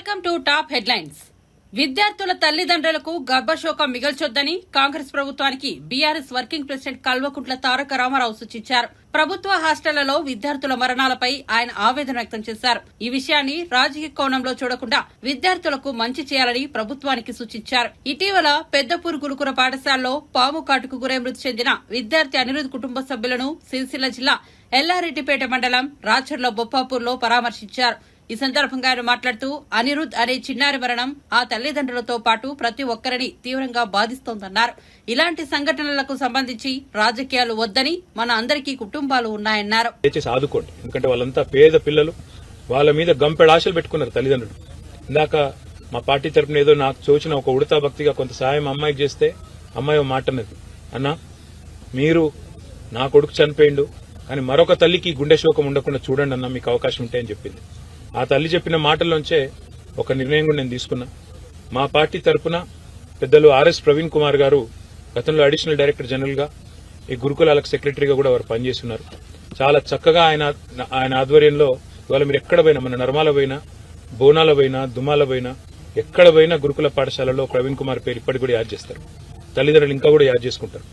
Welcome to top headlines. విద్యార్థుల తల్లిదండ్రులకు గర్భశోకం మిగల్చొద్దని కాంగ్రెస్ ప్రభుత్వానికి BRS working president Kalvakuntla Taraka Ramarao సూచించారు. ప్రభుత్వ హాస్టళ్లలో విద్యార్థుల మరణాలపై ఆయన ఆవేదన వ్యక్తం చేశారు. ఈ విషయాన్ని రాజకీయ కోణంలో చూడకుండా విద్యార్థులకు మంచి చేయాలని ప్రభుత్వానికి సూచించారు. ఇటీవల పెద్దపూర్ గురుకుల పాఠశాలలో పాము కాటుకు గురై మృతి చెందిన విద్యార్థి అనిరుద్ కుటుంబ సభ్యులను సిరిసిల్ల జిల్లా ఎల్లారెడ్డిపేట మండలం రాచర్ల బొప్పాపూర్లో పరామర్శించారు. ఈ సందర్భంగా ఆయన మాట్లాడుతూ అనిరుద్ అనే చిన్నారి మరణం ఆ తల్లిదండ్రులతో పాటు ప్రతి ఒక్కరిని తీవ్రంగా బాధిస్తోందన్నారు. ఇలాంటి సంఘటనలకు సంబంధించి రాజకీయాలు వద్దని మన అందరికీ కుటుంబాలు ఉన్నాయన్నారు. ఆదుకోండి, ఎందుకంటే వాళ్ళంతా పేద పిల్లలు, వాళ్ళ మీద గంపెడ ఆశలు పెట్టుకున్నారు తల్లిదండ్రులు. ఇందాక మా పార్టీ తరఫున ఏదో నాకు చూసిన ఒక ఉడతా భక్తిగా కొంత సాయం అమ్మాయికి చేస్తే అమ్మాయి మాట అన్నది, అన్నా మీరు నా కొడుకు చనిపోయిండు కానీ మరొక తల్లికి గుండె శోకం ఉండకుండా చూడండి అన్న, మీకు అవకాశం ఉంటే అని చెప్పింది. ఆ తల్లి చెప్పిన మాటల్లోంచే ఒక నిర్ణయం కూడా నేను తీసుకున్నా. మా పార్టీ తరఫున పెద్దలు ఆర్ఎస్ ప్రవీణ్ కుమార్ గారు గతంలో అడిషనల్ డైరెక్టర్ జనరల్ గా ఈ గురుకులాలకు సెక్రటరీగా కూడా వారు పనిచేస్తున్నారు. చాలా చక్కగా ఆయన ఆధ్వర్యంలో ఇవాళ మీరు ఎక్కడ పోయినా, మన నర్మాల పోయినా, బోనాల పోయినా, దుమాల పోయినా, ఎక్కడ పోయినా గురుకుల పాఠశాలలో ప్రవీణ్ కుమార్ పేరు ఇప్పటికి కూడా యాద్ చేస్తారు. తల్లిదండ్రులు ఇంకా కూడా యాద్ చేసుకుంటారు.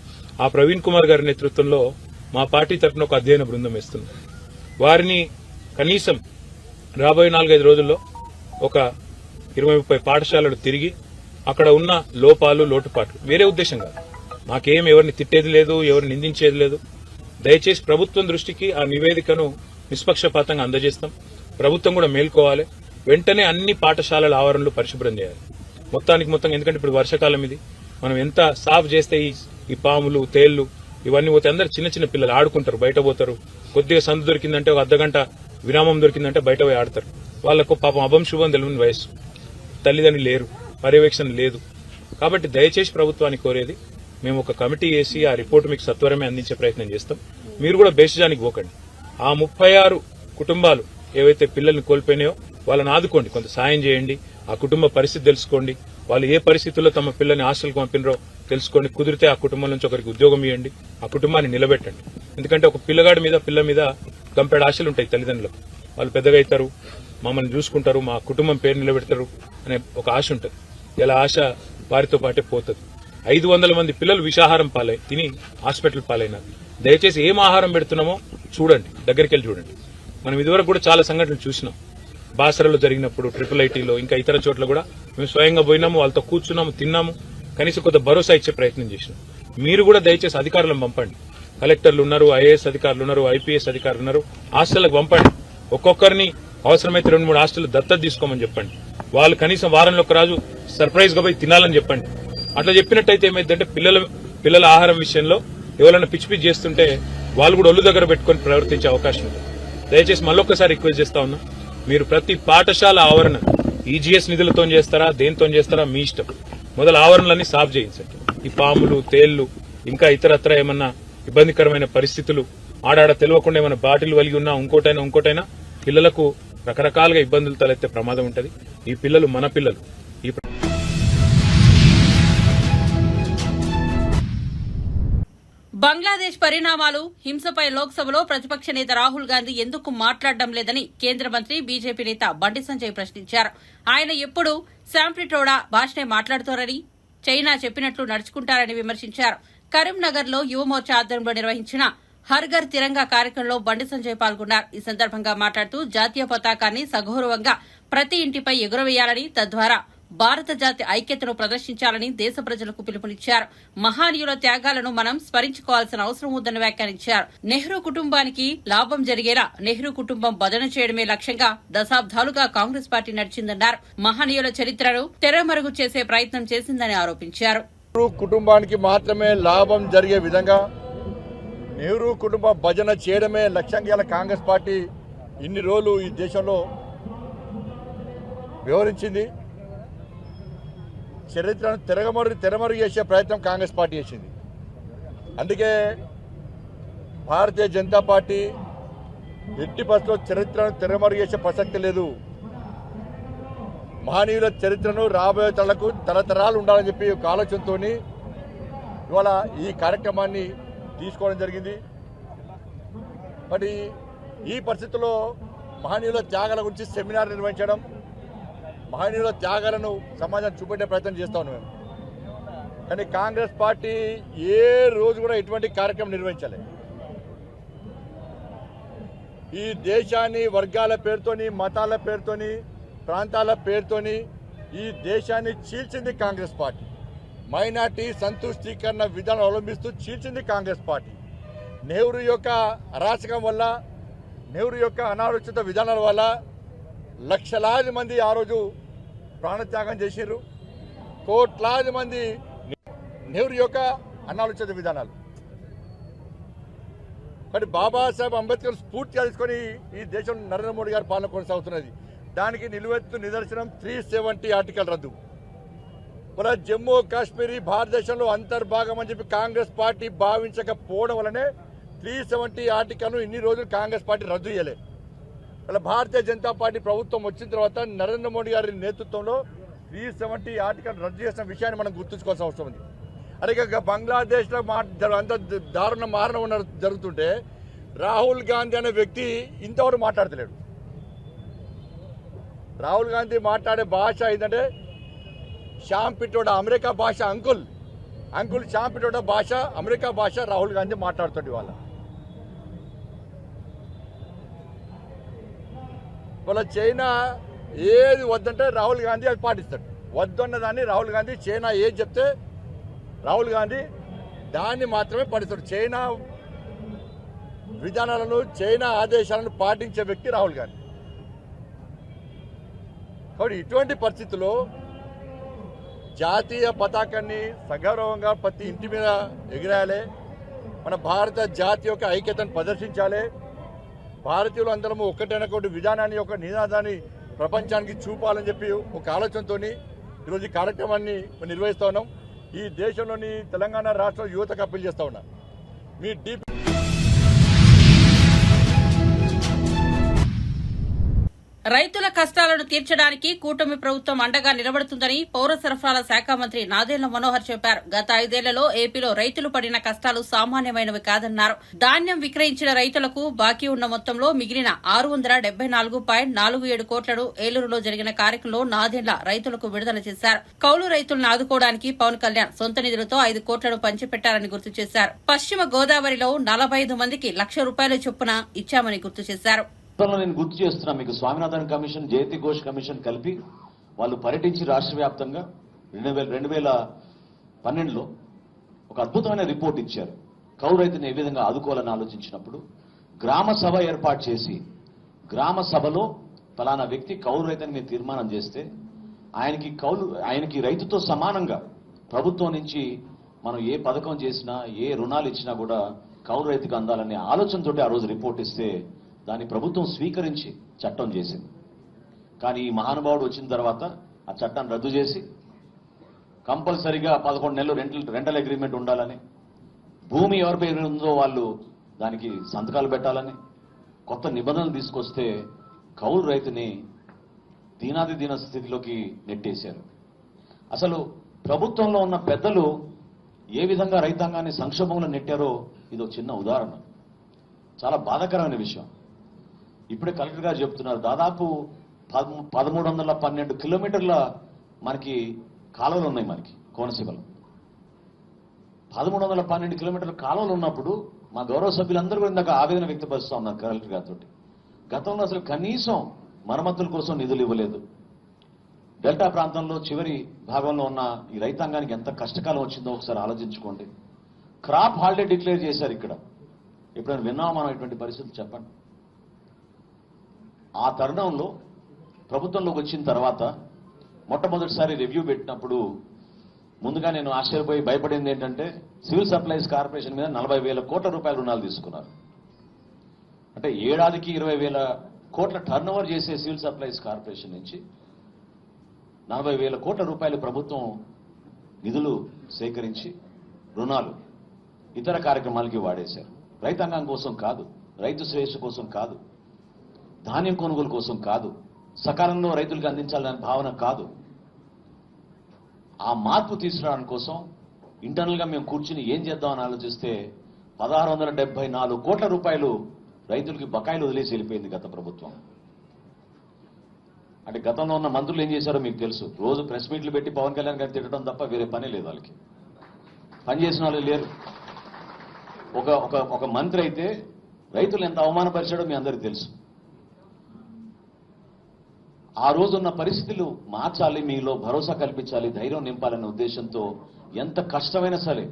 ఆ ప్రవీణ్ కుమార్ గారి నేతృత్వంలో మా పార్టీ తరఫున ఒక అధ్యయన బృందం వేస్తుంది. వారిని కనీసం రాబోయే 4-5 రోజుల్లో ఒక 20-30 పాఠశాలలు తిరిగి అక్కడ ఉన్న లోపాలు, లోటుపాట్లు, వేరే ఉద్దేశం కాదు, మాకేం ఎవరిని తిట్టేది లేదు, ఎవరిని నిందించేది లేదు. దయచేసి ప్రభుత్వం దృష్టికి ఆ నివేదికను నిష్పక్షపాతంగా అందజేస్తాం. ప్రభుత్వం కూడా మేల్కోవాలి. వెంటనే అన్ని పాఠశాలల ఆవరణలు పరిశుభ్రం చేయాలి మొత్తం. ఎందుకంటే ఇప్పుడు వర్షాకాలం ఇది, మనం ఎంత సాఫ్ చేస్తే ఈ పాములు, తేళ్లు ఇవన్నీ పోతే అందరు చిన్న చిన్న పిల్లలు ఆడుకుంటారు, బయట పోతారు. కొద్దిగా సందు దొరికిందంటే ఒక అర్ధగంట విరామం దొరికిందంటే బయట పోయి ఆడతారు. వాళ్లకు పాపం అభం శుభం తెలియని వయస్సు, తల్లిదండ్రులు లేరు, పర్యవేక్షణ లేదు. కాబట్టి దయచేసి ప్రభుత్వాన్ని కోరేది, మేము ఒక కమిటీ వేసి ఆ రిపోర్టు మీకు సత్వరమే అందించే ప్రయత్నం చేస్తాం. మీరు కూడా బేసిజానికి పోకండి. ఆ 36 కుటుంబాలు ఏవైతే పిల్లల్ని కోల్పోయినాయో వాళ్ళని ఆదుకోండి, కొంత సాయం చేయండి. ఆ కుటుంబ పరిస్థితి తెలుసుకోండి. వాళ్ళు ఏ పరిస్థితుల్లో తమ పిల్లల్ని హాస్టల్కి పంపినరో తెలుసుకోండి. కుదిరితే ఆ కుటుంబం నుంచి ఒకరికి ఉద్యోగం ఇవ్వండి, ఆ కుటుంబాన్ని నిలబెట్టండి. ఎందుకంటే ఒక పిల్లగాడి మీద, పిల్ల మీద గంపెడ ఆశలు ఉంటాయి తల్లిదండ్రులకు. వాళ్ళు పెద్దగా అవుతారు, మమ్మల్ని చూసుకుంటారు, మా కుటుంబం పేరు నిలబెడతారు అనే ఒక ఆశ ఉంటుంది. ఇలా ఆశ వారితో పాటే పోతుంది. 500 మంది పిల్లలు విషాహారం పాలై తిని హాస్పిటల్ పాలైనారు. దయచేసి ఏం ఆహారం పెడుతున్నామో చూడండి, దగ్గరికి వెళ్ళి చూడండి. మనం ఇదివరకు కూడా చాలా సంఘటనలు చూసినాం. బాసరలో జరిగినప్పుడు, IIITలో, ఇంకా ఇతర చోట్ల కూడా మేము స్వయంగా పోయినాము, వాళ్ళతో కూర్చున్నాము, తిన్నాము, కనీసం కొంత భరోసా ఇచ్చే ప్రయత్నం చేసినాం. మీరు కూడా దయచేసి అధికారులను పంపండి. కలెక్టర్లు ఉన్నారు, ఐఏఎస్ అధికారులు ఉన్నారు, ఐపీఎస్ అధికారులు ఉన్నారు, హాస్టళ్లకు పంపండి. ఒక్కొక్కరిని అవసరమైతే 2-3 హాస్టల్ దత్తత తీసుకోమని చెప్పండి. వాళ్ళు కనీసం వారంలో ఒక రోజు సర్ప్రైజ్ గా పోయి తినాలని చెప్పండి. అట్లా చెప్పినట్టయితే ఏమైందంటే పిల్లల ఆహారం విషయంలో ఎవరైనా పిచ్చి చేస్తుంటే వాళ్ళు కూడా ఒళ్ళు దగ్గర పెట్టుకుని ప్రవర్తించే అవకాశం ఉంది. దయచేసి మళ్ళొక్కసారి రిక్వెస్ట్ చేస్తా ఉన్నా, మీరు ప్రతి పాఠశాల ఆవరణ ఈజీఎస్ నిధులతో చేస్తారా, దేనితో చేస్తారా మీ ఇష్టం. మొదలు ఆవరణలన్నీ సాఫ్ చేయించండి. ఈ పాములు, తేళ్లు, ఇంకా ఇతరత్ర ఏమన్నా ఇబ్బందికరమైన పరిస్థితులు, ఆడాడ తెలియకుండా ఏమైనా బాటిల్ వలిగి ఉన్నా ఇంకోటైనా పిల్లలకు రకరకాలుగా ఇబ్బందులు తలెత్తే ప్రమాదం ఉంటుంది. ఈ పిల్లలు మన పిల్లలు. బంగ్లాదేశ్ పరిణామాలు, హింసపై లోక్సభలో ప్రతిపక్ష నేత రాహుల్ గాంధీ ఎందుకు మాట్లాడడం లేదని కేంద్ర మంత్రి బీజేపీ నేత బండి సంజయ్ ప్రశ్నించారు. ఆయన ఎప్పుడు శాంప్లిటోడా భాషనే మాట్లాడుతారని, చైనా చెప్పినట్లు నడుచుకుంటారని విమర్శించారు. కరీంనగర్లో యువమోర్చా ఆధ్వర్యంలో నిర్వహించిన హర్ ఘర్ తిరంగా కార్యక్రమంలో బండి సంజయ్ పాల్గొన్నారు. ఈ సందర్భంగా మాట్లాడుతూ జాతీయ పతాకాన్ని సగౌరవంగా ప్రతి ఇంటిపై ఎగురవేయాలని, తద్వారా భారత జాతి ఐక్యతను ప్రదర్శించాలని దేశ ప్రజలకు పిలుపునిచ్చారు. మహానీయుల త్యాగాలను మనం స్మరించుకోవాల్సిన అవసరం ఉందని వ్యాఖ్యానించారు. నెహ్రూ కుటుంబానికి లాభం జరిగేలా నెహ్రూ కుటుంబం బదన చేయడమే లక్ష్యంగా దశాబ్దాలుగా కాంగ్రెస్ పార్టీ నడిచిందన్నారు. మహనీయుల చరిత్రను తెరమరుగు చేసే ప్రయత్నం చేసిందని ఆరోపించారు. నెహ్రూ కుటుంబానికి మాత్రమే లాభం జరిగే విధంగా నెహ్రూ కుటుంబ భజన చేయడమే లక్ష్యంగా కాంగ్రెస్ పార్టీ ఇన్ని రోజులు ఈ దేశంలో వివరించింది. చరిత్రను తెరమరుగు చేసే ప్రయత్నం కాంగ్రెస్ పార్టీ చేసింది. అందుకే భారతీయ జనతా పార్టీ ఎట్టి పరిస్థితుల్లో చరిత్రను తెరమరుగు చేసే ప్రసక్తి లేదు. మహనీయుల చరిత్రను రాబోయే తరాలకు తరతరాలు ఉండాలని చెప్పి ఒక ఆలోచనతో ఇవాళ ఈ కార్యక్రమాన్ని తీసుకోవడం జరిగింది. మరి ఈ పరిస్థితుల్లో మహనీయుల త్యాగాల గురించి సెమినార్ నిర్వహించడం, మహనీయుల త్యాగాలను సమాజాన్ని చూపెట్టే ప్రయత్నం చేస్తా ఉన్నాం మేము. కానీ కాంగ్రెస్ పార్టీ ఏ రోజు కూడా ఎటువంటి కార్యక్రమం నిర్వహించలేదు. ఈ దేశాన్ని వర్గాల పేరుతోని, మతాల పేరుతోని, ప్రాంతాల పేరుతోని ఈ దేశాన్ని చీల్చింది కాంగ్రెస్ పార్టీ. మైనార్టీ సంతుష్టీకరణ విధానం అవలంబిస్తూ చీల్చింది కాంగ్రెస్ పార్టీ. నెహ్రూ యొక్క అరాచకం వల్ల, నెహ్రూ యొక్క అనాలోచిత విధానాల వల్ల లక్షలాది మంది ఆ రోజు ప్రాణత్యాగం చేశారు. కోట్లాది మంది నెహ్రూ యొక్క అనాలోచిత విధానాలు. కానీ బాబాసాహెబ్ అంబేద్కర్ స్ఫూర్తిగా తీసుకొని ఈ దేశం నరేంద్ర మోడీ గారి పాలన కొనసాగుతున్నది. దానికి నిలువెత్తు నిదర్శనం 370 ఆర్టికల్ రద్దు. మన జమ్మూ కాశ్మీర్ భారతదేశంలో అంతర్భాగం అని చెప్పి కాంగ్రెస్ పార్టీ భావించకపోవడం వల్లనే 370 ఆర్టికల్ను ఇన్ని రోజులు కాంగ్రెస్ పార్టీ రద్దు చేయలే. ఇలా భారతీయ జనతా పార్టీ ప్రభుత్వం వచ్చిన తర్వాత నరేంద్ర మోడీ గారి నేతృత్వంలో 370 ఆర్టికల్ రద్దు చేసిన విషయాన్ని మనం గుర్తుంచుకోవాల్సిన అవసరం ఉంది. అదే బంగ్లాదేశ్లో అంత దారుణ మారణం జరుగుతుంటే రాహుల్ గాంధీ అనే వ్యక్తి ఇంతవరకు మాట్లాడతలేడు. రాహుల్ గాంధీ మాట్లాడే భాష ఏంటంటే శ్యామ్ పిట్రోడా అమెరికా భాష, అంకుల్ శ్యామ్ పిట్రోడా భాష అమెరికా భాష రాహుల్ గాంధీ మాట్లాడుతుంది. వాళ్ళ చైనా ఏది వద్దంటే రాహుల్ గాంధీ అది పాటిస్తాడు. వద్దన్న దాన్ని రాహుల్ గాంధీ, చైనా ఏది చెప్తే రాహుల్ గాంధీ దాన్ని మాత్రమే పాటిస్తాడు. చైనా విధానాలను, చైనా ఆదేశాలను పాటించే వ్యక్తి రాహుల్ గాంధీ. కాబట్టి ఇటువంటి పరిస్థితుల్లో జాతీయ పతాకాన్ని సగౌరవంగా ప్రతి ఇంటి మీద ఎగిరేయాలి. మన భారత జాతి యొక్క ఐక్యతను ప్రదర్శించాలి. భారతీయులు అందరము ఒక్కటైనటువంటి విధానాన్ని, ఒక నినాదాన్ని ప్రపంచానికి చూపాలని చెప్పి ఒక ఆలోచనతో ఈరోజు ఈ కార్యక్రమాన్ని నిర్వహిస్తూ ఉన్నాం. ఈ దేశంలోని తెలంగాణ రాష్ట్ర యువతకు అప్పీల్ చేస్తూ ఉన్నా, మీ డీప్ రైతుల కష్టాలను తీర్చడానికి కూటమి ప్రభుత్వం అండగా నిలబడుతుందని పౌర సరఫరాల శాఖ మంత్రి నాదెళ్ల మనోహర్ చెప్పారు. గత 5 ఏళ్లలో ఏపీలో రైతులు పడిన కష్టాలు సామాన్యమైనవి కాదన్నారు. ధాన్యం విక్రయించిన రైతులకు బాకీ ఉన్న మొత్తంలో మిగిలిన 674.47 కోట్లను ఏలూరులో జరిగిన కార్యక్రమంలో నాదెళ్ల రైతులకు విడుదల చేశారు. కౌలు రైతులను ఆదుకోవడానికి పవన్ కళ్యాణ్ సొంత నిధులతో 5 కోట్లను పంచిపెట్టారని గుర్తు చేశారు. పశ్చిమ గోదావరిలో 45 మందికి ₹1,00,000 చొప్పున ఇచ్చామని గుర్తు చేశారు. నేను గుర్తు చేస్తున్నా మీకు, స్వామినాథన్ కమిషన్, జయతి ఘోష్ కమిషన్ కలిపి వాళ్ళు పర్యటించి రాష్ట్ర వ్యాప్తంగా 2012లో ఒక అద్భుతమైన రిపోర్ట్ ఇచ్చారు. కౌలు రైతుని ఏ విధంగా ఆదుకోవాలని ఆలోచించినప్పుడు గ్రామ సభ ఏర్పాటు చేసి, గ్రామ సభలో ఫలానా వ్యక్తి కౌలు రైతుని మీరు తీర్మానం చేస్తే ఆయనకి రైతుతో సమానంగా ప్రభుత్వం నుంచి మనం ఏ పథకం చేసినా, ఏ రుణాలు ఇచ్చినా కూడా కౌలు రైతుకు అందాలనే ఆలోచనతోటి ఆ రోజు రిపోర్ట్ ఇస్తే దాన్ని ప్రభుత్వం స్వీకరించి చట్టం చేసింది. కానీ ఈ మహానుభావుడు వచ్చిన తర్వాత ఆ చట్టాన్ని రద్దు చేసి కంపల్సరీగా 11 నెలలు రెంటల్ అగ్రిమెంట్ ఉండాలని, భూమి ఎవరి పేరు ఉందో వాళ్ళు దానికి సంతకాలు పెట్టాలని కొత్త నిబంధనలు తీసుకొస్తే కౌలు రైతుని దీనాది దీన స్థితిలోకి నెట్టేశారు. అసలు ప్రభుత్వంలో ఉన్న పెద్దలు ఏ విధంగా రైతాంగాన్ని సంక్షోభంలో నెట్టారో ఇదో చిన్న ఉదాహరణ. చాలా బాధాకరమైన విషయం. ఇప్పుడే కలెక్టర్ గారు చెప్తున్నారు, దాదాపు 1312 కిలోమీటర్ల మనకి కాలువలు ఉన్నాయి మనకి కోనసీమలో. 1312 కిలోమీటర్ల కాలువలు ఉన్నప్పుడు మా గౌరవ సభ్యులందరూ కూడా ఇందాక ఆవేదన వ్యక్తపరుస్తూ ఉన్నారు కలెక్టర్ గారితో. గతంలో అసలు కనీసం మరమ్మతుల కోసం నిధులు ఇవ్వలేదు. డెల్టా ప్రాంతంలో చివరి భాగంలో ఉన్న ఈ రైతాంగానికి ఎంత కష్టకాలం వచ్చిందో ఒకసారి ఆలోచించుకోండి. క్రాప్ హాలిడే డిక్లేర్ చేశారు ఇక్కడ. ఎప్పుడైనా విన్నామా మనం ఇటువంటి పరిస్థితులు? చెప్పండి. ఆ తరుణంలో ప్రభుత్వంలోకి వచ్చిన తర్వాత మొట్టమొదటిసారి రివ్యూ పెట్టినప్పుడు ముందుగా నేను ఆశ్చర్యపోయి భయపడింది ఏంటంటే, సివిల్ సప్లైస్ కార్పొరేషన్ మీద 40,000 కోట్ల రూపాయల రుణాలు తీసుకున్నారు. అంటే ఏడాదికి 20,000 కోట్ల టర్న్ ఓవర్ చేసే సివిల్ సప్లైస్ కార్పొరేషన్ నుంచి 40,000 కోట్ల రూపాయలు ప్రభుత్వం నిధులు సేకరించి రుణాలు ఇతర కార్యక్రమాలకి వాడేశారు. రైతాంగం కోసం కాదు, రైతు శ్రేయస్సు కోసం కాదు, ధాన్యం కొనుగోలు కోసం కాదు, సకాలంలో రైతులకు అందించాలనే భావన కాదు. ఆ మార్పు తీసుకురావడం కోసం ఇంటర్నల్ గా మేము కూర్చుని ఏం చేద్దామని ఆలోచిస్తే 1,674 కోట్ల రూపాయలు రైతులకి బకాయిలు వదిలేసి వెళ్ళిపోయింది గత ప్రభుత్వం. అంటే గతంలో ఉన్న మంత్రులు ఏం చేశారో మీకు తెలుసు. రోజు ప్రెస్ మీట్లు పెట్టి పవన్ కళ్యాణ్ గారిని తిట్టడం తప్ప వేరే పని లేదు వాళ్ళకి. పని చేసిన వాళ్ళు లేరు. ఒక మంత్రి అయితే రైతులు ఎంత అవమానపరిచాడో మీ అందరికీ తెలుసు. ఆ రోజున్న పరిస్థితులు మార్చాలి, మీలో భరోసా కల్పించాలి, ధైర్యం నింపాలనే ఉద్దేశంతో ఎంత కష్టమైనా సరే,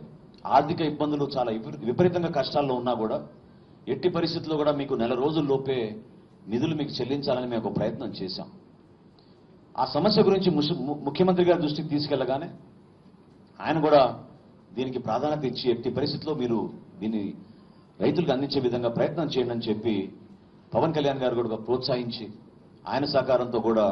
ఆర్థిక ఇబ్బందులు చాలా విపరీతంగా కష్టాల్లో ఉన్నా కూడా ఎట్టి పరిస్థితుల్లో కూడా మీకు నెల రోజుల్లోపే నిధులు మీకు చెల్లించాలని మేము ఒక ప్రయత్నం చేశాం. ఆ సమస్య గురించి ముఖ్యమంత్రి గారి దృష్టికి తీసుకెళ్లగానే ఆయన కూడా దీనికి ప్రాధాన్యత ఇచ్చి ఎట్టి పరిస్థితుల్లో మీరు దీన్ని రైతులకు అందించే విధంగా ప్రయత్నం చేయండి అని చెప్పి పవన్ కళ్యాణ్ గారు కూడా ప్రోత్సహించి ఆయన సహకారంతో కూడా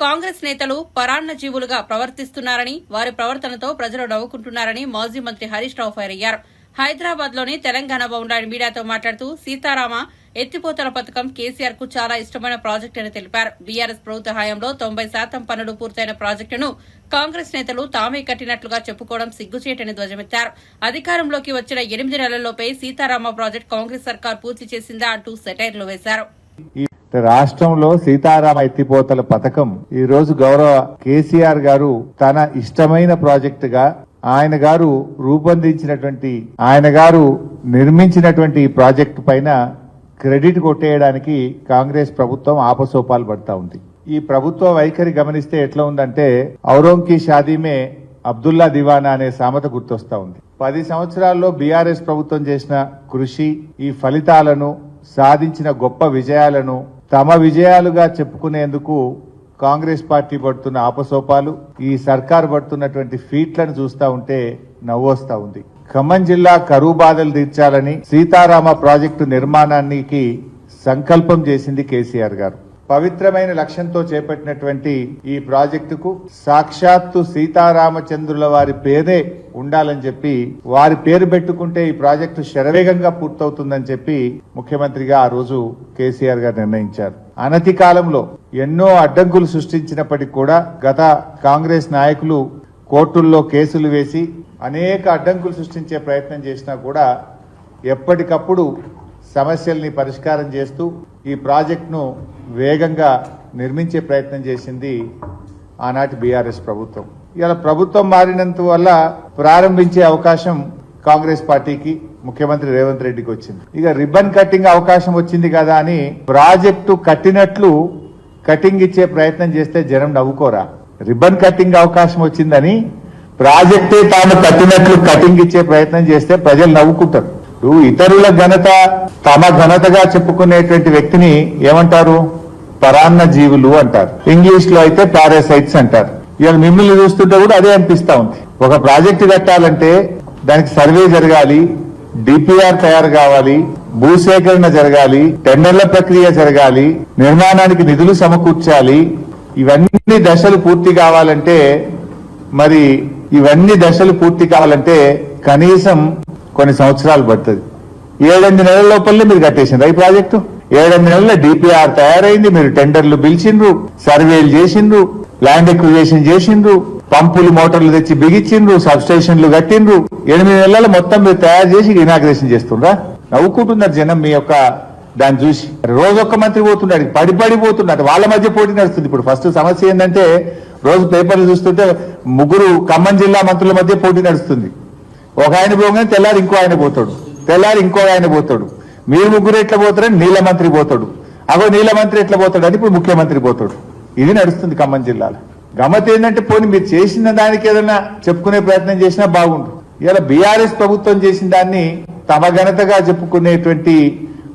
కాంగ్రెస్ నేతలు పరాన్న జీవులుగా ప్రవర్తిస్తున్నారని, వారి ప్రవర్తనతో ప్రజలు నవ్వుకుంటున్నారని మాజీ మంత్రి హరీష్ రావు ఫైర్ అయ్యారు. హైదరాబాద్ లోని తెలంగాణ భవన్లో ఆయన మీడియాతో మాట్లాడుతూ సీతారామ ఎత్తిపోతల పథకం కేసీఆర్ కు చాలా ఇష్టమైన ప్రాజెక్టు అని తెలిపారు. బీఆర్ఎస్ ప్రభుత్వ హయాంలో 90% పనులు పూర్తయిన ప్రాజెక్టును కాంగ్రెస్ నేతలు తామే కట్టినట్లుగా చెప్పుకోవడం సిగ్గుచేటని ధ్వజమెత్తారు. అధికారంలోకి వచ్చిన 8 నెలల్లోపే సీతారామ ప్రాజెక్టు కాంగ్రెస్ సర్కార్ పూర్తి చేసిందా అంటూ సెటైర్లు వేశారు. రాష్ట్రంలో సీతారామ ఎత్తిపోతల పథకం ఈ రోజు గౌరవ కేసీఆర్ గారు తన ఇష్టమైన ప్రాజెక్టుగా ఆయన గారు రూపొందించినటువంటి, ఆయన గారు నిర్మించినటువంటి ఈ ప్రాజెక్టు పైన క్రెడిట్ కొట్టేయడానికి కాంగ్రెస్ ప్రభుత్వం ఆపసోపాలు పడతా ఉంది. ఈ ప్రభుత్వ వైఖరి గమనిస్తే ఎట్లా ఉందంటే ఔరంకి షాదీమే అబ్దుల్లా దివానా అనే సామెత గుర్తొస్తా ఉంది. 10 సంవత్సరాల్లో బీఆర్ఎస్ ప్రభుత్వం చేసిన కృషి, ఈ ఫలితాలను, సాధించిన గొప్ప విజయాలను తమ విజయాలుగా చెప్పుకునేందుకు కాంగ్రెస్ పార్టీ పడుతున్న ఆపసోపాలు, ఈ సర్కార్ పడుతున్నటువంటి ఫీట్లను చూస్తా ఉంటే నవ్వొస్తా ఉంది. ఖమ్మం జిల్లా కరువు బాధలు తీర్చాలని సీతారామ ప్రాజెక్టు నిర్మాణానికి సంకల్పం చేసింది కేసీఆర్ గారు. పవిత్రమైన లక్ష్యంతో చేపట్టినటువంటి ఈ ప్రాజెక్టుకు సాక్షాత్తు సీతారామచంద్రుల వారి పేరే ఉండాలని చెప్పి, వారి పేరు పెట్టుకుంటే ఈ ప్రాజెక్టు శరవేగంగా పూర్తవుతుందని చెప్పి ముఖ్యమంత్రిగా ఆ రోజు కేసీఆర్ గారు నిర్ణయించారు. అనతి కాలంలో ఎన్నో అడ్డంకులు సృష్టించినప్పటికీ కూడా గత కాంగ్రెస్ నాయకులు కోర్టుల్లో కేసులు వేసి అనేక అడ్డంకులు సృష్టించే ప్రయత్నం చేసినా కూడా ఎప్పటికప్పుడు సమస్యల్ని పరిష్కారం చేస్తూ ఈ ప్రాజెక్టును వేగంగా నిర్మించే ప్రయత్నం చేసింది ఆనాటి బీఆర్ఎస్ ప్రభుత్వం. ఇలా ప్రభుత్వం మారినంత వల్ల ప్రారంభించే అవకాశం కాంగ్రెస్ పార్టీకి, ముఖ్యమంత్రి రేవంత్ రెడ్డికి వచ్చింది. ఇక రిబ్బన్ కట్టింగ్ అవకాశం వచ్చింది కదా అని ప్రాజెక్టు కట్టినట్లు కటింగ్ ఇచ్చే ప్రయత్నం చేస్తే జనం నవ్వుకోరా? రిబ్బన్ కట్టింగ్ అవకాశం వచ్చిందని ప్రాజెక్టే తాను కట్టినట్లు కటింగ్ ఇచ్చే ప్రయత్నం చేస్తే ప్రజలు నవ్వుకుంటారు. ఇతరుల ఘనత తమ ఘనతగా చెప్పుకునేటువంటి వ్యక్తిని ఏమంటారు? పరాన్న జీవులు అంటారు. ఇంగ్లీష్ లో అయితే పారాసైట్స్ అంటారు. ఇవాళ మిమ్మల్ని చూస్తుంటే కూడా అదే అనిపిస్తా ఉంది. ఒక ప్రాజెక్టు కట్టాలంటే దానికి సర్వే జరగాలి, డిపిఆర్ తయారు కావాలి, భూసేకరణ జరగాలి, టెండర్ల ప్రక్రియ జరగాలి, నిర్మాణానికి నిధులు సమకూర్చాలి. ఇవన్నీ దశలు పూర్తి కావాలంటే కనీసం కొన్ని సంవత్సరాలు పడుతుంది. 7-8 నెలల లోపలే మీరు కట్టేసిండ్రు ఈ ప్రాజెక్టు. 7-8 నెలల డిపిఆర్ తయారైంది, మీరు టెండర్లు పిలిచిండ్రు, సర్వేలు చేసిండ్రు, ల్యాండ్ ఎక్విజిషన్ చేసిండ్రు, పంపులు మోటార్లు తెచ్చి బిగించిండ్రు, సబ్ స్టేషన్లు కట్టిండ్రు. 8 నెలల మొత్తం మీరు తయారు చేసి ఇనాగ్రేషన్ చేస్తుండ్రా? నవ్వుకుంటున్నారు జనం మీ యొక్క దాన్ని చూసి. రోజు ఒక్క మంత్రి పోతున్నాడు, పడిపోతున్నాడు, వాళ్ళ మధ్య పోటీ నడుస్తుంది. ఇప్పుడు ఫస్ట్ సమస్య ఏంటంటే రోజు పేపర్లు చూస్తుంటే 3 ఖమ్మం జిల్లా మంత్రుల మధ్య పోటీ నడుస్తుంది. ఒక ఆయన పోగానే తెల్లారి ఇంకో ఆయన పోతాడు, తెల్లారి ఇంకో ఆయన పోతాడు. మీరు 3 ఎట్లా పోతారని నీళ్ళ మంత్రి పోతాడు, నీళ్ళ మంత్రి ఎట్లా పోతాడని ఇప్పుడు ముఖ్యమంత్రి పోతాడు. ఇది నడుస్తుంది ఖమ్మం జిల్లాలో. గమ్మత్ ఏంటంటే పోనీ మీరు చేసిన దానికి ఏదైనా చెప్పుకునే ప్రయత్నం చేసినా బాగుండు. ఇలా బీఆర్ఎస్ ప్రభుత్వం చేసిన దాన్ని తమ ఘనతగా చెప్పుకునేటువంటి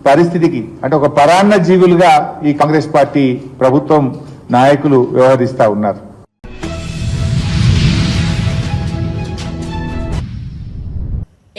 పరిస్థితికి, అంటే ఒక పరాన్న జీవులుగా ఈ కాంగ్రెస్ పార్టీ ప్రభుత్వం నాయకులు వ్యవహరిస్తా ఉన్నారు.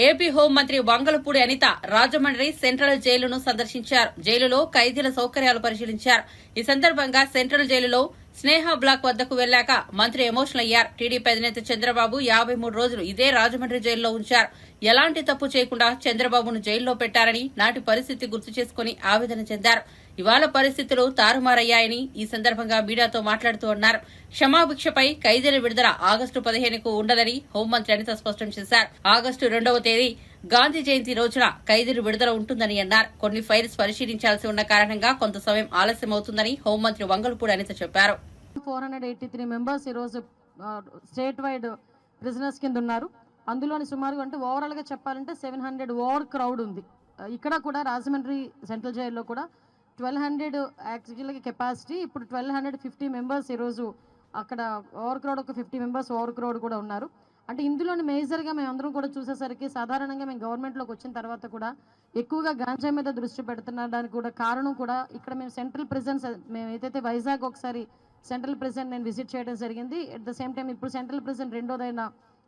ఏపీ హోంమంత్రి వంగలపూడి అనిత రాజమండ్రి సెంట్రల్ జైలును సందర్శించారు. జైలులో ఖైదీల సౌకర్యాలు పరిశీలించారు. ఈ సందర్భంగా సెంట్రల్ జైలులో స్నేహ బ్లాక్ వద్దకు వెళ్లాక మంత్రి ఎమోషనల్ అయ్యారు. టీడీపీ అధినేత చంద్రబాబు 53 రోజులు ఇదే రాజమండ్రి జైల్లో ఉంచారు. ఎలాంటి తప్పు చేయకుండా చంద్రబాబును జైల్లో పెట్టారని నాటి పరిస్థితి గుర్తు చేసుకుని ఆవేదన చెందారు. ఇవాళ పరిస్థితులు తారుమారయ్యాయని ఈ సందర్భంగా మీడియాతో మాట్లాడుతూ అన్నారు. క్షమాభిక్షపై ఖైదీల విడుదల ఆగస్టు 15కు ఉండదని హోంమంత్రి అనిత స్పష్టం చేశారు. ఆగస్టు 2వ తేదీ గాంధీ జయంతి రోజున ఖైదీలు విడుదల ఉంటుందని అన్నారు. కొన్ని ఫైల్స్ పరిశీలించాల్సి ఉన్న కారణంగా కొంత సమయం ఆలస్యమవుతుందని హోంమంత్రి వంగలపూడి అనిత చెప్పారు. 483 మెంబర్స్ ఈరోజు స్టేట్ వైడ్ ప్రిజనర్స్ కింద ఉన్నారు. అందులోని సుమారు అంటే ఓవరాల్గా చెప్పాలంటే 700 ఓవర్ క్రౌడ్ ఉంది. ఇక్కడ కూడా రాజమండ్రి సెంట్రల్ జైల్లో కూడా 1200 యాక్చువల్గా కెపాసిటీ, ఇప్పుడు 1250 మెంబర్స్ ఈరోజు అక్కడ ఓవర్ క్రౌడ్, ఒక 50 మెంబర్స్ ఓవర్ క్రౌడ్ కూడా ఉన్నారు. అంటే ఇందులోని మేజర్గా మేము అందరం కూడా చూసేసరికి సాధారణంగా మేము గవర్నమెంట్లోకి వచ్చిన తర్వాత కూడా ఎక్కువగా గాంజా మీద దృష్టి పెడుతున్నడానికి కూడా కారణం కూడా ఇక్కడ మేము సెంట్రల్ ప్రిజన్స్, మేము ఏదైతే వైజాగ్ ఒకసారి సెంట్రల్ ప్రిజన్ నేను విజిట్ చేయడం జరిగింది. అట్ ద సేమ్ టైం ఇప్పుడు సెంట్రల్ ప్రిజన్ రెండోదైన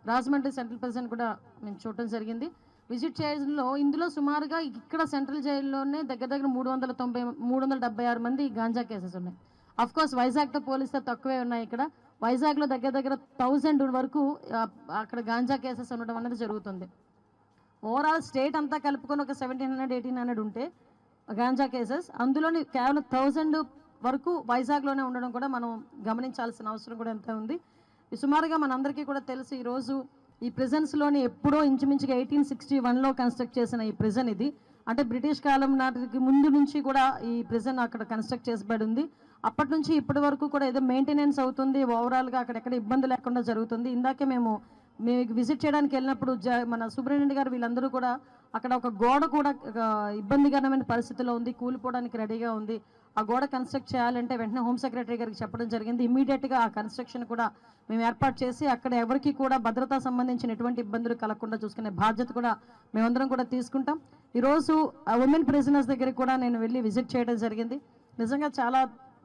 రాజమండ్రి సెంట్రల్ ప్రిజన్ కూడా మేము చూడటం జరిగింది. విజిట్ చేయడంలో ఇందులో సుమారుగా ఇక్కడ సెంట్రల్ జైల్లోనే దగ్గర 376 మంది గాంజా కేసెస్ ఉన్నాయి. అఫ్ కోర్స్ వైజాగ్తో పోలిస్తే తక్కువే ఉన్నాయి. ఇక్కడ వైజాగ్లో దగ్గర 1000 వరకు అక్కడ గాంజా కేసెస్ ఉండడం అనేది జరుగుతుంది. ఓవరాల్ స్టేట్ అంతా కలుపుకొని ఒక 1700-1800 ఉంటే గాంజా కేసెస్, అందులోని కేవలం 1000 వరకు వైజాగ్లోనే ఉండడం కూడా మనం గమనించాల్సిన అవసరం కూడా ఎంత ఉంది. సుమారుగా మనందరికీ కూడా తెలుసు, ఈరోజు ఈ ప్రిజన్స్లోని ఎప్పుడో ఇంచుమించుగా 1861లో కన్స్ట్రక్ట్ చేసిన ఈ ప్రిజన్ ఇది. అంటే బ్రిటిష్ కాలం నాటికి ముందు నుంచి కూడా ఈ ప్రిజన్ అక్కడ కన్స్ట్రక్ట్ చేసిబడి ఉంది. అప్పటి నుంచి ఇప్పటి వరకు కూడా ఏదో మెయింటెనెన్స్ అవుతుంది, ఓవరాల్గా అక్కడెక్కడ ఇబ్బంది లేకుండా జరుగుతుంది. ఇందాకే మేము విజిట్ చేయడానికి వెళ్ళినప్పుడు మన సూపరింటెండెంట్ గారు వీళ్ళందరూ కూడా అక్కడ ఒక గోడ కూడా ఇబ్బందికరమైన పరిస్థితిలో ఉంది, కూలిపోవడానికి రెడీగా ఉంది. ఆ గోడ కన్స్ట్రక్ట్ చేయాలంటే వెంటనే హోమ్ సెక్రటరీ గారికి చెప్పడం జరిగింది. ఇమీడియట్గా ఆ కన్స్ట్రక్షన్ కూడా మేము ఏర్పాటు చేసి అక్కడ ఎవరికి కూడా భద్రతా సంబంధించిన ఎటువంటి ఇబ్బందులు కలగకుండా చూసుకునే బాధ్యత కూడా మేమందరం కూడా తీసుకుంటాం. ఈరోజు ఉమెన్ ప్రిజనర్స్ దగ్గరికి కూడా నేను వెళ్ళి విజిట్ చేయడం జరిగింది. నిజంగా చాలా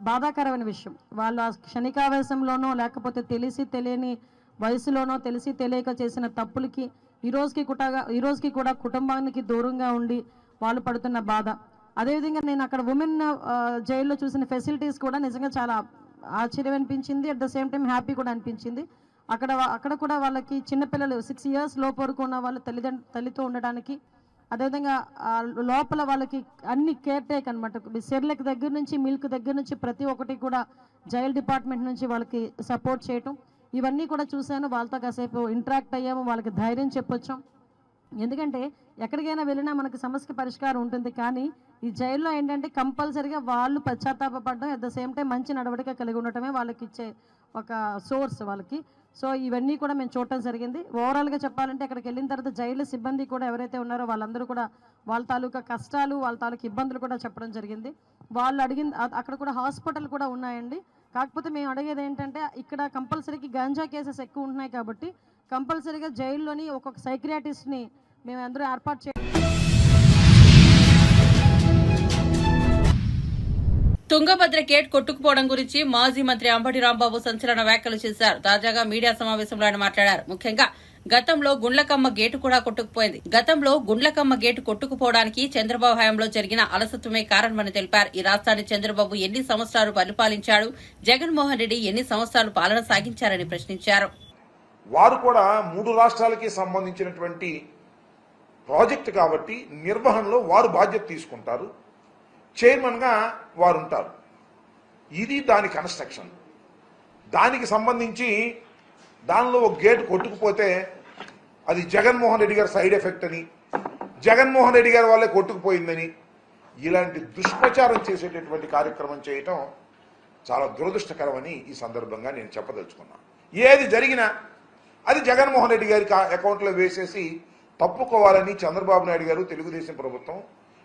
బాధాకరమైన విషయం. వాళ్ళు ఆ క్షణికావేశంలోనో లేకపోతే తెలిసి తెలియని వయసులోనో తెలిసి తెలియక చేసిన తప్పులకి ఈ రోజుకి కూడా కుటుంబానికి దూరంగా ఉండి వాళ్ళు పడుతున్న బాధ. అదేవిధంగా నేను అక్కడ ఉమెన్ జైల్లో చూసిన ఫెసిలిటీస్ కూడా నిజంగా చాలా ఆశ్చర్యం అనిపించింది. At the same time happy కూడా అనిపించింది. అక్కడ కూడా వాళ్ళకి చిన్నపిల్లలు 6 years లోపు వరకు ఉన్న వాళ్ళు తల్లితో ఉండడానికి, అదేవిధంగా లోపల వాళ్ళకి అన్ని కేర్ టేక్ అనమాట, సెర్లెక్ దగ్గర నుంచి మిల్క్ దగ్గర నుంచి ప్రతి ఒక్కటి కూడా జైల్ డిపార్ట్మెంట్ నుంచి వాళ్ళకి సపోర్ట్ చేయటం, ఇవన్నీ కూడా చూశాను. వాళ్ళతో కాసేపు ఇంటరాక్ట్ అయ్యాము, వాళ్ళకి ధైర్యం చెప్పొచ్చాం. ఎందుకంటే ఎక్కడికైనా వెళ్ళినా మనకి సమస్య పరిష్కారం ఉంటుంది, కానీ ఈ జైల్లో ఏంటంటే కంపల్సరీగా వాళ్ళు పశ్చాత్తాపడడం, అట్ ద సేమ్ టైం మంచి నడవడిక కలిగి ఉండటమే వాళ్ళకి ఇచ్చే ఒక సోర్స్ వాళ్ళకి. సో ఇవన్నీ కూడా మేము చూడటం జరిగింది. ఓవరాల్గా చెప్పాలంటే అక్కడికి వెళ్ళిన తర్వాత జైలు సిబ్బంది కూడా ఎవరైతే ఉన్నారో వాళ్ళందరూ కూడా వాళ్ళ తాలూకా కష్టాలు, వాళ్ళ తాలూకా ఇబ్బందులు కూడా చెప్పడం జరిగింది. వాళ్ళు అడిగింది అక్కడ కూడా హాస్పిటల్ కూడా ఉన్నాయండి. కాకపోతే మేము అడిగేది ఏంటంటే ఇక్కడ కంపల్సరీకి గాంజా కేసెస్ ఎక్కువ ఉంటున్నాయి కాబట్టి కంపల్సరీగా జైల్లోని ఒక్కొక్క సైక్రియాటిస్ట్ని మేము అందరూ ఏర్పాటు చేయాలి. తుంగభద్ర గేట్ కొట్టుకుపోవడం గురించి మాజీ మంత్రి అంబటి రాంబాబు సంచలన వ్యాఖ్యలు చేశారు. తాజాగా మీడియా సమావేశంలో ఆయన మాట్లాడారు. ముఖ్యంగా గతంలో గుండ్లకమ్మ గేటు కూడా కొట్టుకుపోయింది. గతంలో గుండ్లకమ్మ గేటు కొట్టుకుపోవడానికి చంద్రబాబు హయాంలో జరిగిన అలసత్వమే కారణమని తెలిపారు. ఈ రాష్ట్రాన్ని చంద్రబాబు ఎన్ని సంవత్సరాలు పరిపాలించాడు, జగన్మోహన్ రెడ్డి ఎన్ని సంవత్సరాలు పాలన సాగించారని ప్రశ్నించారు. వారు కూడా 3 రాష్ట్రాలకి సంబంధించినటువంటి ప్రాజెక్టు కాబట్టి నిర్వహణలో వారు బాధ్యత తీసుకుంటారు, చైర్మన్గా వారు ఉంటారు. ఇది దాని కన్స్ట్రక్షన్. దానికి సంబంధించి దానిలో ఒక గేటు కొట్టుకుపోతే అది జగన్మోహన్ రెడ్డి గారి సైడ్ ఎఫెక్ట్ అని, జగన్మోహన్ రెడ్డి గారి వాళ్ళే కొట్టుకుపోయిందని ఇలాంటి దుష్ప్రచారం చేసేటటువంటి కార్యక్రమం చేయటం చాలా దురదృష్టకరమని ఈ సందర్భంగా నేను చెప్పదలుచుకున్నాను. ఏది జరిగినా అది జగన్మోహన్ రెడ్డి గారి అకౌంట్లో వేసేసి తప్పుకోవాలని చంద్రబాబు నాయుడు గారు, తెలుగుదేశం ప్రభుత్వం,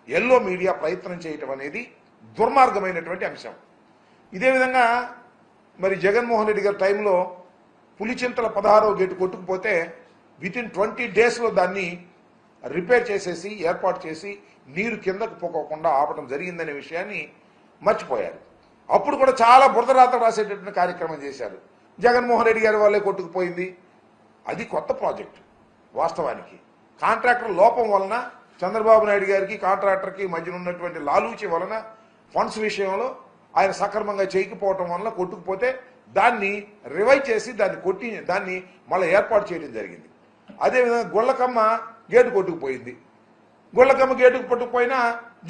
ఎల్లో మీడియా ప్రయత్నం చేయటం అనేది దుర్మార్గమైనటువంటి అంశం. ఇదే విధంగా మరి జగన్మోహన్ రెడ్డి గారి టైంలో పులిచింతల 16వ గేటు కొట్టుకుపోతే వితిన్ 20 daysలో దాన్ని రిపేర్ చేసేసి ఏర్పాటు చేసి నీరు కిందకు పోకోకుండా ఆపడం జరిగిందనే విషయాన్ని మర్చిపోయారు. అప్పుడు కూడా చాలా బురదరాత రాసేటటువంటి కార్యక్రమం చేశారు. జగన్మోహన్ రెడ్డి గారి వాళ్ళే కొట్టుకుపోయింది. అది కొత్త ప్రాజెక్టు. వాస్తవానికి కాంట్రాక్టర్ లోపం వలన, చంద్రబాబు నాయుడు గారికి కాంట్రాక్టర్కి మధ్యన ఉన్నటువంటి లాలూచి వలన, ఫండ్స్ విషయంలో ఆయన సక్రమంగా చేయకపోవటం వలన కొట్టుకుపోతే దాన్ని రివైవ్ చేసి దాన్ని మళ్ళీ ఏర్పాటు చేయడం జరిగింది. అదేవిధంగా గుళ్ళకమ్మ గేటు కొట్టుకుపోయింది. గుళ్ళకమ్మ గేటుకు పట్టుకుపోయినా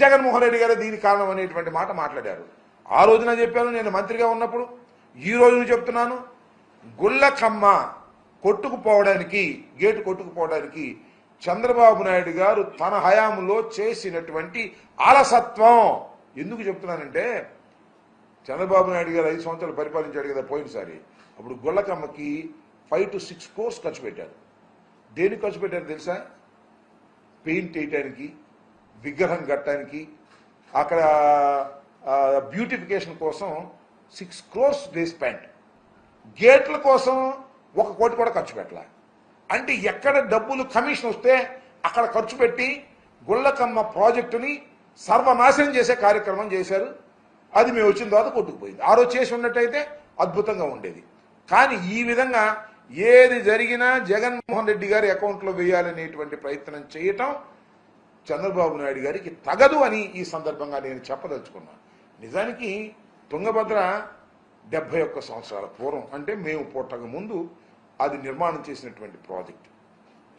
జగన్మోహన్ రెడ్డి గారు దీనికి కారణం అనేటువంటి మాట మాట్లాడారు. ఆ రోజున చెప్పాను నేను మంత్రిగా ఉన్నప్పుడు, ఈ రోజున చెప్తున్నాను, గుళ్ళకమ్మ కొట్టుకుపోవడానికి, గేటు కొట్టుకుపోవడానికి చంద్రబాబు నాయుడు గారు తన హయాంలో చేసినటువంటి అలసత్వం. ఎందుకు చెప్తున్నానంటే, చంద్రబాబు నాయుడు గారు 5 సంవత్సరాలు పరిపాలించాడు కదా పోయినసారి. అప్పుడు గుళ్ళకమ్మకి 5 to 6 crores ఖర్చు పెట్టారు. దేనికి ఖర్చు పెట్టారు తెలుసా? పెయింట్ వేయటానికి, విగ్రహం కట్టడానికి, అక్కడ బ్యూటిఫికేషన్ కోసం 6 crores దే స్పెండ్. గేట్ల కోసం 1 కోటి కూడా ఖర్చు పెట్టాల. అంటే ఎక్కడ డబ్బులు కమిషన్ వస్తే అక్కడ ఖర్చు పెట్టి గుళ్ళకమ్మ ప్రాజెక్టుని సర్వనాశనం చేసే కార్యక్రమం చేశారు. అది మేము వచ్చిన తర్వాత కొట్టుకుపోయింది. ఆ రోజు చేసి ఉన్నట్టయితే అద్భుతంగా ఉండేది. కానీ ఈ విధంగా ఏది జరిగినా జగన్మోహన్ రెడ్డి గారి అకౌంట్లో వేయాలనేటువంటి ప్రయత్నం చేయటం చంద్రబాబు నాయుడు గారికి తగదు అని ఈ సందర్భంగా నేను చెప్పదలుచుకున్నాను. నిజానికి తుంగభద్ర 71 సంవత్సరాల పూర్వం, అంటే మేము పుట్టక ముందు అది నిర్మాణం చేసినటువంటి ప్రాజెక్ట్.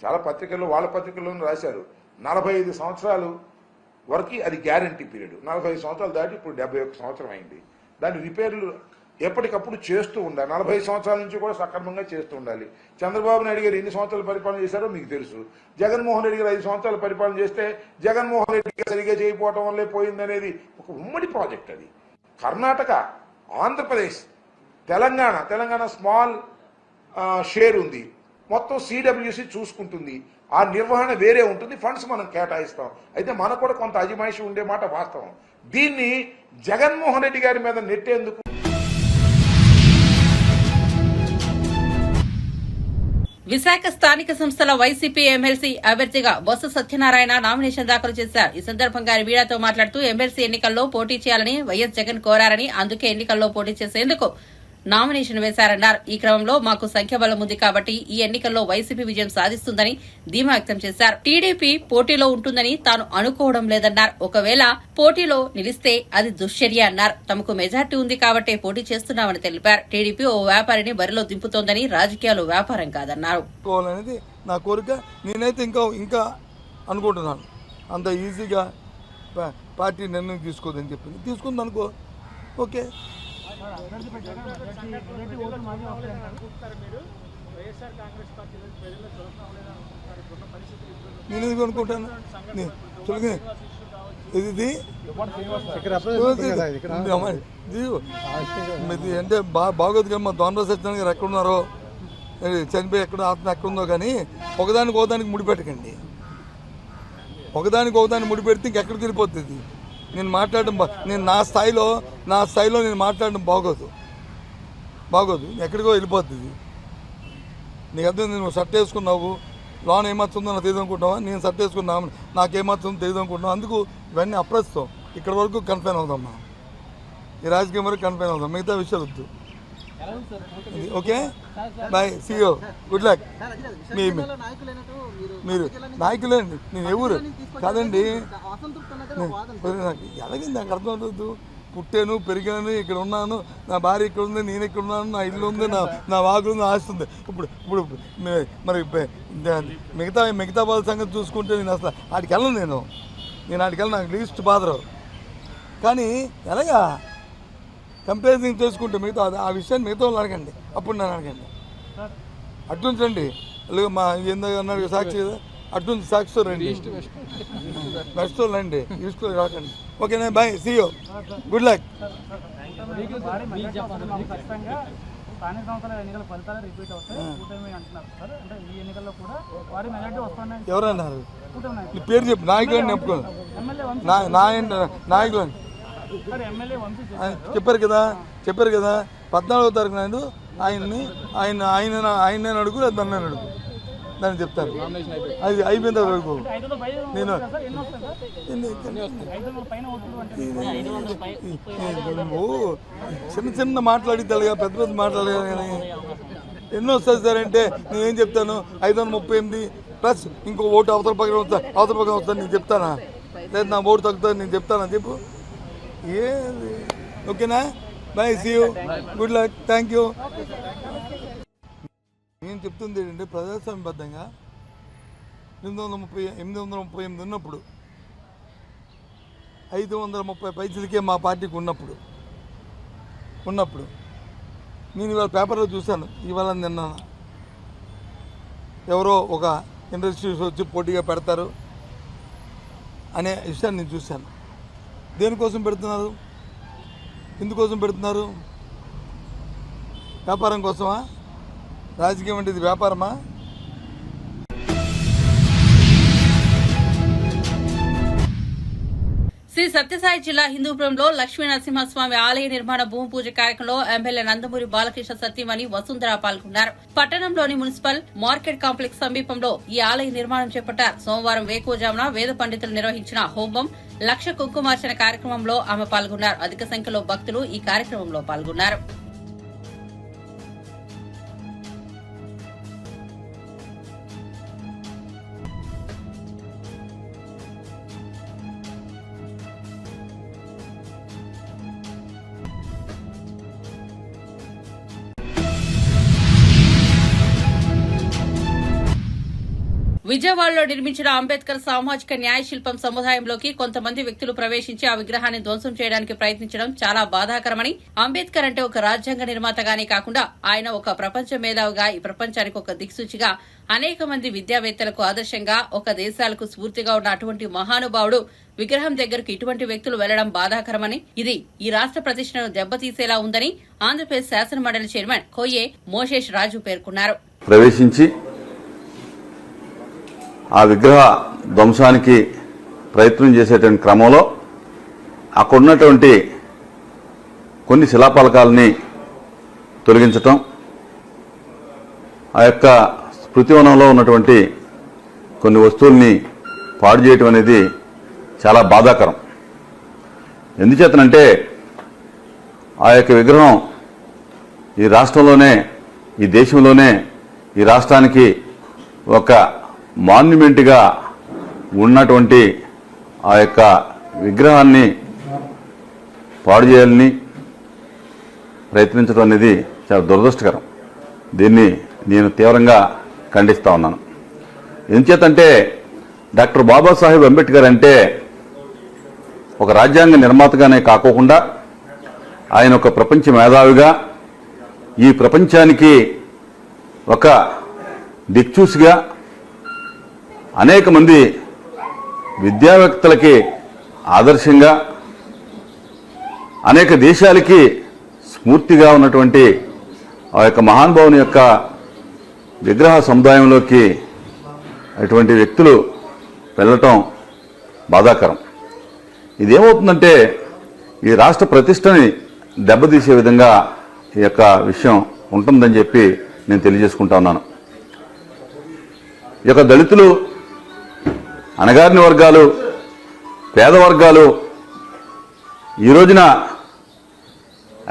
చాలా పత్రికల్లో, వాళ్ళ పత్రికల్లోనూ రాశారు 45 సంవత్సరాలు వరకు అది గ్యారంటీ పీరియడ్. 45 సంవత్సరాలు దాటి ఇప్పుడు 71 సంవత్సరం అయింది. దాని రిపేర్లు ఎప్పటికప్పుడు చేస్తూ ఉండాలి. 45 సంవత్సరాల నుంచి కూడా సక్రమంగా చేస్తూ ఉండాలి. చంద్రబాబు నాయుడు గారు ఎన్ని సంవత్సరాలు పరిపాలన చేశారో మీకు తెలుసు. జగన్మోహన్ రెడ్డి గారు 5 సంవత్సరాలు పరిపాలన చేస్తే జగన్మోహన్ రెడ్డి గారు సరిగా చేయకపోవటం వల్లే పోయిందనేది ఒక ఉమ్మడి ప్రాజెక్ట్. అది కర్ణాటక, ఆంధ్రప్రదేశ్, తెలంగాణ స్మాల్ షేర్ ఉంది. మొత్తం సిడబ్ల్యూసి చూసుకుంటుంది. ఆ నిర్వహణ వేరే ఉంటుంది, ఫండ్స్ మనం కేటాయిస్తాం. అయితే మనకు కూడా కొంత అజమాయిషి ఉండే మాట వాస్తవం. దీన్ని జగన్మోహన్ రెడ్డి గారి మీద నెట్టేందుకు విశాఖ స్థానిక సంస్థల వైసీపీ ఎమ్మెల్సీ అభ్యర్థిగా బొత్స సత్యనారాయణ నామినేషన్ దాఖలు చేశారు. ఈ సందర్భంగా ఆయన మీడియాతో మాట్లాడుతూ ఎమ్మెల్సీ ఎన్నికల్లో పోటీ చేయాలని వైఎస్ జగన్ కోరారని, అందుకే ఎన్నికల్లో పోటీ చేసేందుకు నామినేషన్ వేశారన్నారు. ఈ క్రమంలో మాకు సంఖ్యాబలం ఉంది కాబట్టి ఈ ఎన్నికల్లో వైసీపీ విజయం సాధిస్తుందని ధీమా వ్యక్తం చేశారు. టీడీపీ పోటీలో ఉంటుందని తాను అనుకోవడం లేదన్నారు. ఒకవేళ పోటీలో నిలిస్తే అది దుశ్చర్య అన్నారు. తమకు మెజార్టీ ఉంది కాబట్టే పోటీ చేస్తున్నామని తెలిపారు. టీడీపీ ఓ వ్యాపారిని బరిలో దింపుతోందని, రాజకీయాలు వ్యాపారం కాదన్నారు. నా కోరిక. నేనైతే ఇంకా అనుకుంటున్నాను, అంత ఈజీగా పార్టీ నిర్ణయం తీసుకోదని చెప్పింది. తీసుకుంది అనుకో, ఓకే. నేను ఎందుకు అనుకుంటాను? ఇది అంటే బాగోదు కదా. మా దొండ సత్యనారాయణ గారు ఎక్కడున్నారో, చనిపోయి ఎక్కడ ఆత్మ ఎక్కడుందో, కానీ ఒకదానికి ముడిపెట్టకండి. ఒకదాన్ని ముడిపెడితే ఇంకెక్కడికి వెళ్ళిపోతుంది. నేను మాట్లాడడం నేను నా స్థాయిలో నేను మాట్లాడడం బాగోదు, ఎక్కడికో వెళ్ళిపోతుంది. నీకు అర్థం, నువ్వు షర్ట్ వేసుకున్నావు, లోన్ ఏమవుతుందో నాకు తెలియదు అనుకుంటున్నావా? నేను షర్ట్ వేసుకున్నావు, నాకేమవుతుందో తెలియదు అనుకుంటున్నావు. అందుకు ఇవన్నీ అప్రస్తుతం. ఇక్కడ వరకు కన్ఫైన్ అవుదాం, మనం ఈ రాజకీయం వరకు కన్ఫైన్ అవుదాం, మిగతా విషయాలు వద్దు. Okay, bye, see you, good luck. మీరు నాయకులేండి, నేను ఎవరు కాదండి. ఎలాగే నాకు అర్థం అవుతుంది. పుట్టాను, పెరిగాను, ఇక్కడ ఉన్నాను, నా భార్య ఇక్కడ ఉంది, నేను ఇక్కడ ఉన్నాను, నా ఇల్లు ఉంది, నా వాగులు ఉంది, ఆస్తి ఉంది. ఇప్పుడు మరి మిగతా వాళ్ళ సంగతి చూసుకుంటే నేను అసలు ఆడికి వెళ్ళను. నేను ఆడికి వెళ్ళను, నాకు లీస్ట్ బాధరు. కానీ ఎలాగా కంపారిజన్ చేసుకుంటే మిగతా ఆ విషయాన్ని మిగతా వాళ్ళు అడగండి, అప్పుడు నన్ను అడగండి. అట్లుంచండి, మా ఏందో అన్నాడు సాక్షి, అట్లుంచి సాక్షితో రండి, బెస్ట్తో రండి, ఈస్ట్లో రాకండి. ఓకేనా, bye, see you, good luck. ఎవరన్నారు? పేరు చెప్పు, నాయకులని చెప్పుకోండి. నాయకులని చెప్పారు కదా 14వ తారీఖు నాడు ఆయన అడుగు, దాన్ని అడుగు, దాన్ని చెప్తాను. అది అయిపోయిన వరకు నేను చిన్న మాట్లాడిద్దాలుగా, పెద్ద మాట్లాడగా, కానీ ఎన్నో వస్తుంది సార్ అంటే నేనేం చెప్తాను? 538 ప్లస్ ఇంకో ఓటు అవతల పక్కన వస్తాను నేను చెప్తానా? లేదు నా ఓటు తగ్గుతుంది నేను చెప్తానా? చెప్పు. ఏది? ఓకేనా, bye, see you, good luck, thank you. నేను చెప్తుంది ఏంటంటే, ప్రజాస్వామ్యబద్ధంగా 838 ఉన్నప్పుడు 530 పైసలకే మా పార్టీకి ఉన్నప్పుడు నేను ఇవాళ పేపర్లో చూశాను, ఇవాళ నిన్న ఎవరో ఒక ఇండస్ట్రీస్ వచ్చి పోటీగా పెడతారు అనే విషయాన్ని నేను చూశాను. దేనికోసం పెడుతున్నారు? ఎందుకోసం పెడుతున్నారు? వ్యాపారం కోసమా? రాజకీయం అంటే ఇది వ్యాపారమా? శ్రీ సత్యసాయి జిల్లా హిందూపురంలో లక్ష్మీ నరసింహస్వామి ఆలయ నిర్మాణ భూమి పూజ కార్యక్రమంలో ఎమ్మెల్యే నందమూరి బాలకృష్ణ సతీమణి వసుంధర పాల్గొన్నారు. పట్టణంలోని మున్సిపల్ మార్కెట్ కాంప్లెక్స్ సమీపంలో ఈ ఆలయ నిర్మాణం చేపట్టారు. సోమవారం వేకువజామున వేద పండితులు నిర్వహించిన హోమం, లక్ష కుంకుమార్చన కార్యక్రమంలో ఆమె పాల్గొన్నారు. అధిక సంఖ్యలో భక్తులు ఈ కార్యక్రమంలో పాల్గొన్నారు. విజయవాడలో నిర్మించిన అంబేద్కర్ సామాజిక న్యాయ శిల్పం సముదాయంలోకి కొంతమంది వ్యక్తులు ప్రవేశించి ఆ విగ్రహాన్ని ధ్వంసం చేయడానికి ప్రయత్నించడం చాలా బాధాకరమని, అంబేద్కర్ అంటే ఒక రాజ్యాంగ నిర్మాతగానే కాకుండా ఆయన ఒక ప్రపంచ మేధావిగా, ఈ ప్రపంచానికి ఒక దిక్సూచిగా, అనేక మంది విద్యావేత్తలకు ఆదర్శంగా, ఒక దేశాలకు స్ఫూర్తిగా ఉన్న అటువంటి మహానుభావుడు విగ్రహం దగ్గరకు ఇటువంటి వ్యక్తులు వెళ్లడం బాధాకరమని, ఇది ఈ రాష్ట్ర ప్రతిష్టను దెబ్బతీసేలా ఉందని ఆంధ్రప్రదేశ్ శాసనమండలి చైర్మన్ కోయ్యే మోషేష్ రాజు పేర్కొన్నారు. ప్రవేశించి ఆ విగ్రహ ధ్వంసానికి ప్రయత్నం చేసేటువంటి క్రమంలో అక్కడున్నటువంటి కొన్ని శిలాఫలకాలని తొలగించటం, ఆ యొక్క స్మృతివనంలో ఉన్నటువంటి కొన్ని వస్తువుల్ని పాడు చేయటం అనేది చాలా బాధాకరం. ఎందుచేతనంటే ఆ యొక్క విగ్రహం ఈ రాష్ట్రంలోనే, ఈ దేశంలోనే, ఈ రాష్ట్రానికి ఒక మాన్యుమెంట్గా ఉన్నటువంటి ఆ యొక్క విగ్రహాన్ని పాడు చేయాలని ప్రయత్నించడం అనేది చాలా దురదృష్టకరం. దీన్ని నేను తీవ్రంగా ఖండిస్తా ఉన్నాను. ఎందుచేతంటే డాక్టర్ బాబాసాహెబ్ అంబేద్కర్ అంటే ఒక రాజ్యాంగ నిర్మాతగానే కాకోకుండా ఆయన ఒక ప్రపంచ మేధావిగా, ఈ ప్రపంచానికి ఒక దిక్చూసిగా, అనేక మంది విద్యావేత్తలకి ఆదర్శంగా, అనేక దేశాలకి స్ఫూర్తిగా ఉన్నటువంటి ఆ యొక్క మహానుభావుని యొక్క విగ్రహ సముదాయంలోకి అటువంటి వ్యక్తులు వెళ్ళటం బాధాకరం. ఇదేమవుతుందంటే ఈ రాష్ట్ర ప్రతిష్టని దెబ్బతీసే విధంగా ఈ యొక్క విషయం ఉంటుందని చెప్పి నేను తెలియజేసుకుంటా ఉన్నాను. ఈ యొక్క దళితులు, అణగారిన వర్గాలు, పేద వర్గాలు ఈ రోజున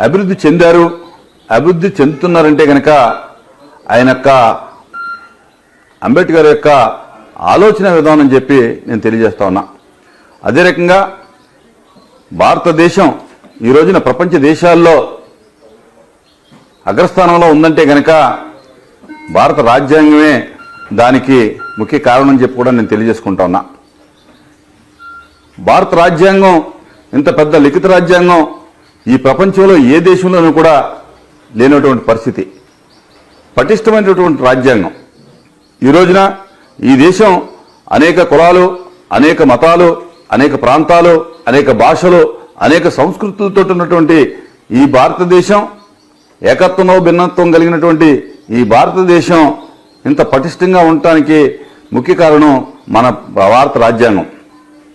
అభివృద్ధి చెందారు, అభివృద్ధి చెందుతున్నారంటే కనుక ఆయన యొక్క అంబేద్కర్ యొక్క ఆలోచన విధానం చెప్పి నేను తెలియజేస్తా ఉన్నా. అదే రకంగా భారతదేశం ఈ రోజున ప్రపంచ దేశాల్లో అగ్రస్థానంలో ఉందంటే కనుక భారత రాజ్యాంగమే దానికి ముఖ్య కారణం చెప్పి కూడా నేను తెలియజేసుకుంటా ఉన్నా. భారత రాజ్యాంగం ఇంత పెద్ద లిఖిత రాజ్యాంగం ఈ ప్రపంచంలో ఏ దేశంలోనూ కూడా లేనటువంటి పరిస్థితి. పటిష్టమైనటువంటి రాజ్యాంగం. ఈ రోజున ఈ దేశం అనేక కులాలు, అనేక మతాలు, అనేక ప్రాంతాలు, అనేక భాషలు, అనేక సంస్కృతులతో ఉన్నటువంటి ఈ భారతదేశం, ఏకత్వంలో భిన్నత్వం కలిగినటువంటి ఈ భారతదేశం ఇంత పటిష్టంగా ఉండటానికి ముఖ్య కారణం మన భారత రాజ్యాంగం,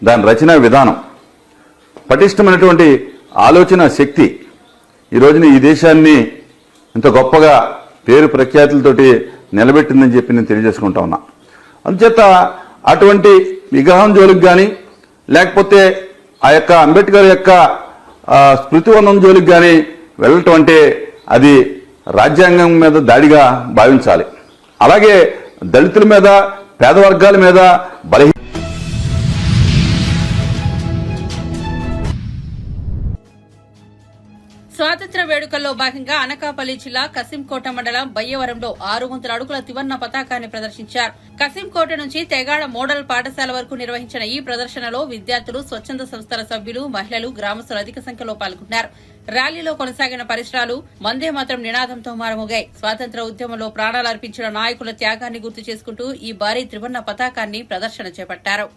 దాని రచనా విధానం, పటిష్టమైనటువంటి ఆలోచన శక్తి ఈ రోజున ఈ దేశాన్ని ఇంత గొప్పగా పేరు ప్రఖ్యాతులతోటి నిలబెట్టిందని చెప్పి నేను తెలియజేసుకుంటా ఉన్నా. అందుచేత అటువంటి విగ్రహం జోలికి కానీ, లేకపోతే ఆ యొక్క అంబేద్కర్ యొక్క స్మృతివనం జోలికి కానీ వెళ్ళటం అంటే అది రాజ్యాంగం మీద దాడిగా భావించాలి. అలాగే దళితుల మీద, పేద వర్గాల మీద స్వాతంత్ర్య వేడుకల్లో భాగంగా అనకాపల్లి జిల్లా కసింకోట మండలం బయ్యవరంలో 600 అడుగుల త్రివర్ణ పతాకాన్ని ప్రదర్శించారు. కసింకోట నుంచి తెగాడ మోడల్ పాఠశాల వరకు నిర్వహించిన ఈ ప్రదర్శనలో విద్యార్థులు, స్వచ్ఛంద సంస్థల సభ్యులు, మహిళలు, గ్రామస్తులు అధిక సంఖ్యలో పాల్గొన్నారు. ర్యాలీలో కొనసాగిన పరిసరాలు వందే మాత్రం నినాదంతో మారుమోగాయి. స్వాతంత్ర ఉద్యమంలో ప్రాణాలు అర్పించిన నాయకుల త్యాగాన్ని గుర్తు చేసుకుంటూ ఈ భారీ త్రివర్ణ పతాకాన్ని ప్రదర్శన చేపట్టారు.